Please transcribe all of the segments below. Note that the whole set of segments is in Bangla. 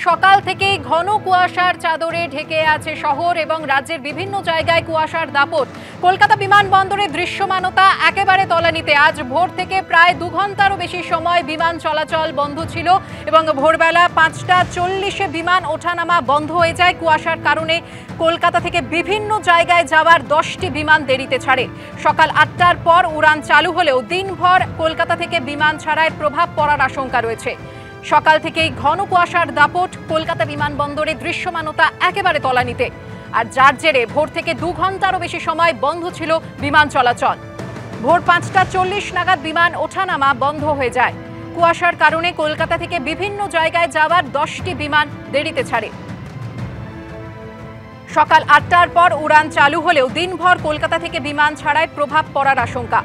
সকাল থেকেই ঘন কুয়াশার চাদরে ঢেকে আছে শহর এবং রাজ্যের বিভিন্ন জায়গায় কুয়াশার দাপট। কলকাতা বিমানবন্দরের দৃশ্যমানতা একেবারে তলানিতে। আজ ভোর থেকে প্রায় 2 ঘন্টারও বেশি সময় বিমান চলাচল বন্ধ ছিল এবং ভোরবেলা 5টা 40-এ বিমান ওঠানামা বন্ধ হয়ে যায়। কুয়াশার কারণে কলকাতা থেকে বিভিন্ন জায়গায় যাওয়ার 10টি বিমান দেরিতে ছাড়ে। সকাল 8টার পর উড়ান চালু হলেও দিনভর কলকাতা থেকে বিমান ছাড়ায় প্রভাব পড়ার আশঙ্কা রয়েছে। সকাল থেকেই ঘন কুয়াশার দাপট, কলকাতা বিমানবন্দরে দৃশ্যমানতা একেবারে তলানিতে। আর যার জেরে ভোর থেকে 2 ঘন্টারও বেশি সময় বন্ধ ছিল বিমান চলাচল। ভোর 5টা 40 নাগাদ বিমান ওঠানামা বন্ধ হয়ে যায়। কুয়াশার কারণে কলকাতা থেকে বিভিন্ন জায়গায় যাওয়ার 10টি বিমান দেরিতে ছাড়ে। সকাল 8টার পর উড়ান চালু হলেও দিনভর কলকাতা থেকে বিমান ছাড়ায় প্রভাব পড়ার আশঙ্কা।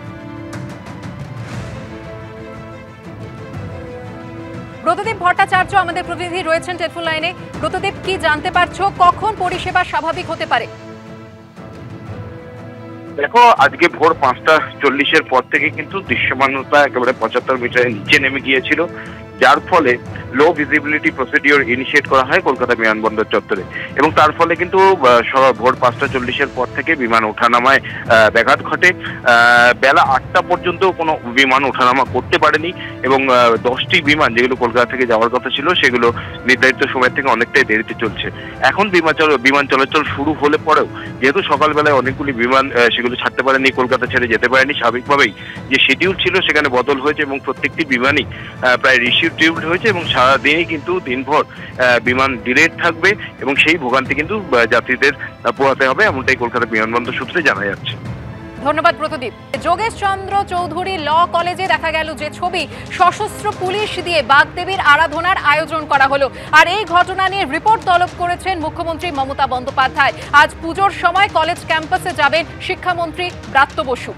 ব্রতদীপ ভট্টাচার্য আমাদের প্রতিনিধি রয়েছেন টেলিফোন লাইনে। ব্রতদীপ, কি জানতে পারছো, কখন পরিষেবা স্বাভাবিক হতে পারে? দেখো, আজকে ভোর 5টা 40-এর পর থেকে কিন্তু দৃশ্যমানতা একেবারে 75 মিটারের নিচে নেমে গিয়েছিল, যার ফলে লো ভিজিবিলিটি প্রসিডিওর ইনিশিয়েট করা হয় কলকাতা বিমানবন্দর চত্বরে। এবং তার ফলে কিন্তু ভোর 5টা 40-এর পর থেকে বিমান ওঠানামায় ব্যাঘাত ঘটে। বেলা 8টা পর্যন্ত কোনো বিমান ওঠানামা করতে পারেনি এবং 10টি বিমান যেগুলো কলকাতা থেকে যাওয়ার কথা ছিল সেগুলো নির্ধারিত সময় থেকে অনেকটাই দেরিতে চলছে। এখন বিমান চলাচল শুরু হলে পরেও যেহেতু সকালবেলায় অনেকগুলি বিমান সেগুলো ছাড়তে পারেনি, কলকাতা ছেড়ে যেতে পারেনি, স্বাভাবিকভাবেই যে শিডিউল ছিল সেখানে বদল হয়েছে এবং প্রত্যেকটি বিমানই প্রায় রিশিডিউলড হয়েছে এবং সারাদিনই কিন্তু দিনভর বিমান ডিলেড থাকবে এবং সেই ভোগান্তি কিন্তু যাত্রীদের পোহাতে হবে, এমনটাই কলকাতা বিমানবন্দর সূত্রে জানা যাচ্ছে। ধন্যবাদ প্রদীপ। যোগেশ চন্দ্র চৌধুরী ল কলেজে দেখা গেল যে ছবি, সশস্ত্র পুলিশ দিয়ে বাগদেবীর আরাধনার আয়োজন করা হলো। আর এই ঘটনা নিয়ে রিপোর্ট তলব করেছেন মুখ্যমন্ত্রী মমতা বন্দ্যোপাধ্যায়। আজ পুজোর সময় কলেজ ক্যাম্পাসে যাবেন শিক্ষামন্ত্রী ব্রাত্য বসু।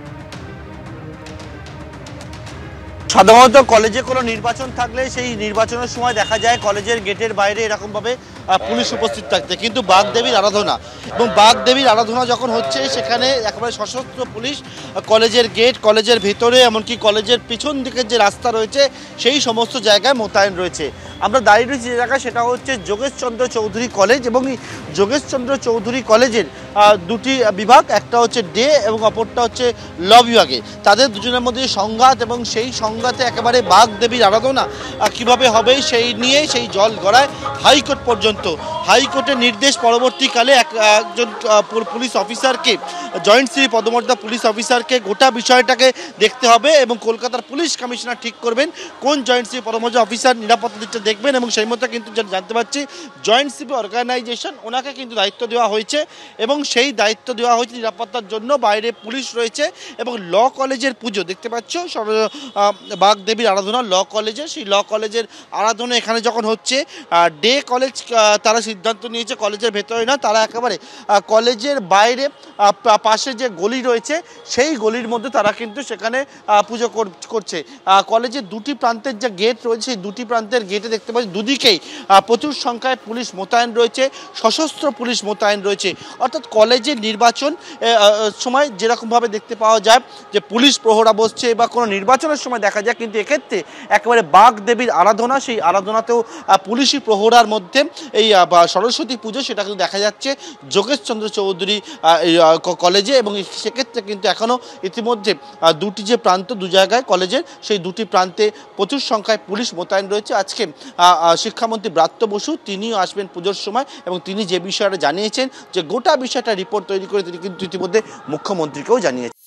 সাধারণত কলেজে কোনো নির্বাচন থাকলে সেই নির্বাচনের সময় দেখা যায় কলেজের গেটের বাইরে এরকমভাবে পুলিশ উপস্থিত থাকতে, কিন্তু বাগদেবীর আরাধনা এবং বাগদেবীর আরাধনা যখন হচ্ছে সেখানে একেবারে সশস্ত্র পুলিশ কলেজের গেট, কলেজের ভেতরে, এমনকি কলেজের পিছন দিকের যে রাস্তা রয়েছে সেই সমস্ত জায়গায় মোতায়েন রয়েছে। আমরা দাঁড়িয়ে রয়েছি যে জায়গা, সেটা হচ্ছে যোগেশচন্দ্র চৌধুরী কলেজ এবং এই যোগেশচন্দ্র চৌধুরী কলেজের দুটি বিভাগ, একটা হচ্ছে ডে এবং অপরটা হচ্ছে ল বিভাগে। তাদের দুজনের মধ্যে সংঘাত এবং সেই সংঘাতে একেবারে বাগদেবীর আরাধনা কিভাবে হবে সেই নিয়ে সেই জল গড়ায় হাইকোর্ট পর্যন্ত। হাইকোর্টের নির্দেশ পরবর্তীকালে একজন পুলিশ অফিসারকে, জয়েন্ট শ্রী পদমর্যাদা পুলিশ অফিসারকে গোটা বিষয়টাকে দেখতে হবে এবং কলকাতার পুলিশ কমিশনার ঠিক করবেন কোন জয়েন্ট শ্রী পদমর্যাদা অফিসার নিরাপত্তা দিকটা দেখবেন। এবং সেই মতো কিন্তু জানতে পারছি জয়েন্ট সিপি অর্গানাইজেশন, ওনাকে কিন্তু দায়িত্ব দেওয়া হয়েছে এবং সেই দায়িত্ব দেওয়া হয়েছে নিরাপত্তার জন্য। বাইরে পুলিশ রয়েছে এবং ল কলেজের পুজো দেখতে পাচ্ছ, বাগদেবীর আরাধনা ল কলেজের, সেই ল কলেজের আরাধনা এখানে যখন হচ্ছে, ডে কলেজ তারা সিদ্ধান্ত নিয়েছে কলেজের ভেতরে না, তারা একেবারে কলেজের বাইরে পাশে যে গলি রয়েছে সেই গলির মধ্যে তারা কিন্তু সেখানে পুজো করছে। কলেজের দুটি প্রান্তের যে গেট রয়েছে সেই দুটি প্রান্তের গেটে দেখতে পাচ্ছি দুদিকেই প্রচুর সংখ্যায় পুলিশ মোতায়েন রয়েছে, সশস্ত্র পুলিশ মোতায়েন রয়েছে। অর্থাৎ কলেজের নির্বাচন সময় যেরকমভাবে দেখতে পাওয়া যায় যে পুলিশ প্রহরা বসছে বা কোনো নির্বাচনের সময় দেখা যায়, কিন্তু এক্ষেত্রে একেবারে বাগদেবীর আরাধনা, সেই আরাধনাতেও পুলিশি প্রহরার মধ্যে এই সরস্বতী পুজো সেটা কিন্তু দেখা যাচ্ছে যোগেশচন্দ্র চৌধুরী কলেজে। এবং সেক্ষেত্রে কিন্তু এখনও ইতিমধ্যে দুটি যে প্রান্ত, দু জায়গায় কলেজের, সেই দুটি প্রান্তে প্রচুর সংখ্যায় পুলিশ মোতায়েন রয়েছে। আজকে শিক্ষামন্ত্রী ব্রাত্য বসু তিনিও আসবেন পুজোর সময় এবং তিনি যে বিষয়টা জানিয়েছেন যে গোটা বিষয়টা রিপোর্ট তৈরি করে তিনি কিন্তু ইতিমধ্যে মুখ্যমন্ত্রীকেও জানিয়েছেন।